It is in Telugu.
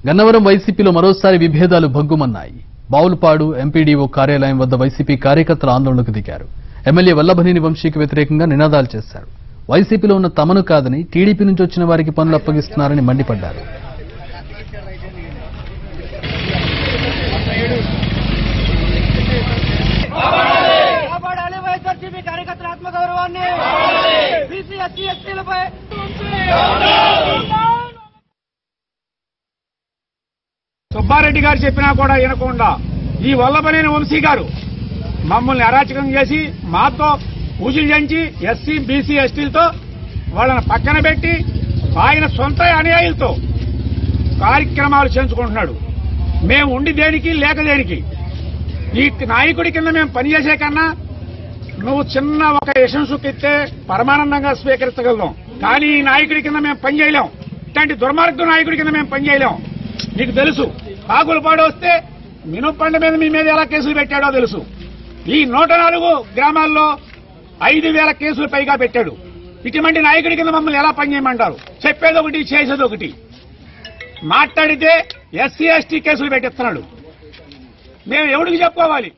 గన్నవరం వైసీపీలో మరోసారి విభేదాలు భగ్గుమన్నాయి. బావులపాడు ఎంపీడీఓ కార్యాలయం వద్ద వైసీపీ కార్యకర్తలు ఆందోళనకు దిగారు. ఎమ్మెల్యే వల్లభనేని వంశీకి వ్యతిరేకంగా నినాదాలు చేశారు. వైసీపీలో ఉన్న తమను కాదని టీడీపీ నుంచి వచ్చిన వారికి పనులు అప్పగిస్తున్నారని మండిపడ్డారు. సుబ్బారెడ్డి గారు చెప్పినా కూడా వినకుండా ఈ వల్లభనేని వంశీ గారు మమ్మల్ని అరాచకం చేసి మాతో పూజలు చేయించి ఎస్సీ బీసీ ఎస్టీలతో వాళ్ళని పక్కన పెట్టి ఆయన సొంత అనుయాయులతో కార్యక్రమాలు చేయించుకుంటున్నాడు. మేము ఉండి దేనికి లేక దేనికి? ఈ నాయకుడి కింద మేము పనిచేసే కన్నా నువ్వు చిన్న ఒక యశం సుక్కిస్తే పరమానందంగా స్వీకరించగలం, కానీ ఈ నాయకుడి కింద మేము పనిచేయలేం. ఇట్లాంటి దుర్మార్గ నాయకుడి కింద మేము పనిచేయలేం. నీకు తెలుసు, కాకులపాడు వస్తే మినప్పండ మీద మీ మీద ఎలా కేసులు పెట్టాడో తెలుసు. ఈ 104 గ్రామాల్లో 5,000 కేసులు పైగా పెట్టాడు. ఇటువంటి నాయకుడి కింద మమ్మల్ని ఎలా పనిచేయమంటారు? చెప్పేది ఒకటి, చేసేది ఒకటి. మాట్లాడితే ఎస్సీ ఎస్టీ కేసులు పెట్టిస్తున్నాడు. మేము ఎవరికి చెప్పుకోవాలి?